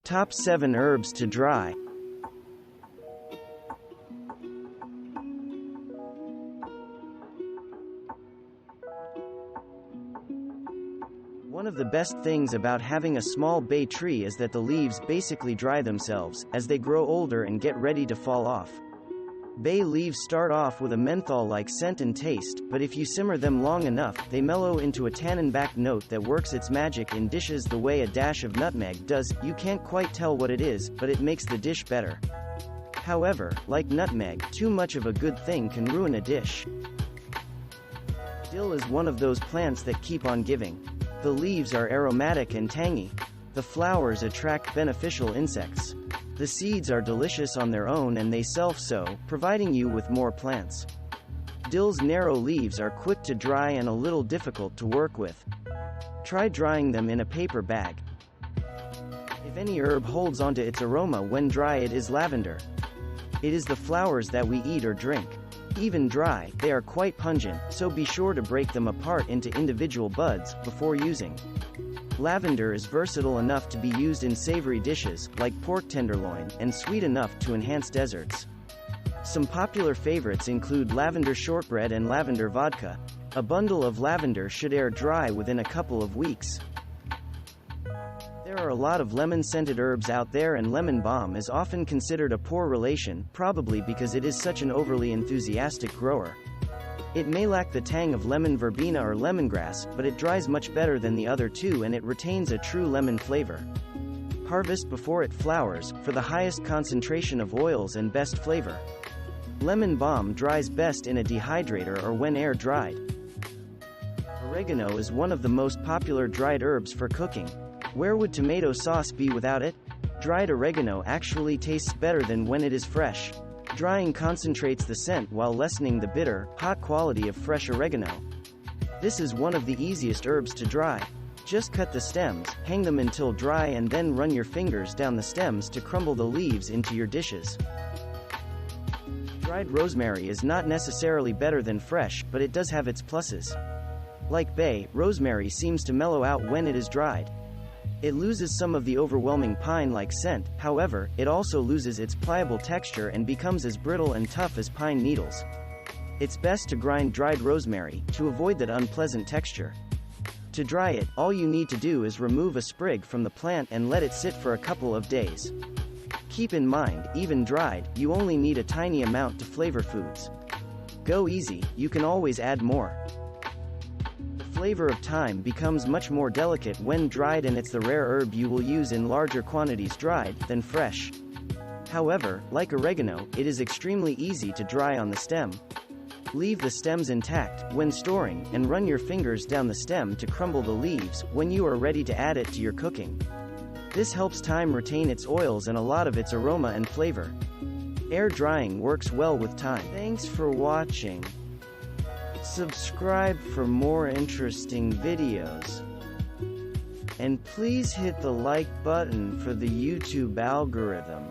Top 7 herbs to dry. One of the best things about having a small bay tree is that the leaves basically dry themselves as they grow older and get ready to fall off. Bay leaves start off with a menthol-like scent and taste, but if you simmer them long enough, they mellow into a tannin-backed note that works its magic in dishes the way a dash of nutmeg does. You can't quite tell what it is, but it makes the dish better. However, like nutmeg, too much of a good thing can ruin a dish. Dill is one of those plants that keep on giving. The leaves are aromatic and tangy. The flowers attract beneficial insects. The seeds are delicious on their own and they self-sow, providing you with more plants. Dill's narrow leaves are quick to dry and a little difficult to work with. Try drying them in a paper bag. If any herb holds onto its aroma when dry, it is lavender. It is the flowers that we eat or drink. Even dry, they are quite pungent, so be sure to break them apart into individual buds before using. Lavender is versatile enough to be used in savory dishes, like pork tenderloin, and sweet enough to enhance desserts. Some popular favorites include lavender shortbread and lavender vodka. A bundle of lavender should air dry within a couple of weeks. There are a lot of lemon-scented herbs out there, and lemon balm is often considered a poor relation, probably because it is such an overly enthusiastic grower. It may lack the tang of lemon verbena or lemongrass, but it dries much better than the other two and it retains a true lemon flavor. Harvest before it flowers, for the highest concentration of oils and best flavor. Lemon balm dries best in a dehydrator or when air dried. Oregano is one of the most popular dried herbs for cooking. Where would tomato sauce be without it? Dried oregano actually tastes better than when it is fresh. Drying concentrates the scent while lessening the bitter, hot quality of fresh oregano. This is one of the easiest herbs to dry. Just cut the stems, hang them until dry and then run your fingers down the stems to crumble the leaves into your dishes. Dried rosemary is not necessarily better than fresh, but it does have its pluses. Like bay, rosemary seems to mellow out when it is dried. It loses some of the overwhelming pine-like scent, however, it also loses its pliable texture and becomes as brittle and tough as pine needles. It's best to grind dried rosemary, to avoid that unpleasant texture. To dry it, all you need to do is remove a sprig from the plant and let it sit for a couple of days. Keep in mind, even dried, you only need a tiny amount to flavor foods. Go easy, you can always add more. The flavor of thyme becomes much more delicate when dried, and it's the rare herb you will use in larger quantities dried than fresh. However, like oregano, it is extremely easy to dry on the stem. Leave the stems intact when storing, and run your fingers down the stem to crumble the leaves when you are ready to add it to your cooking. This helps thyme retain its oils and a lot of its aroma and flavor. Air drying works well with thyme. Thanks for watching. Subscribe for more interesting videos. And please hit the like button for the YouTube algorithm.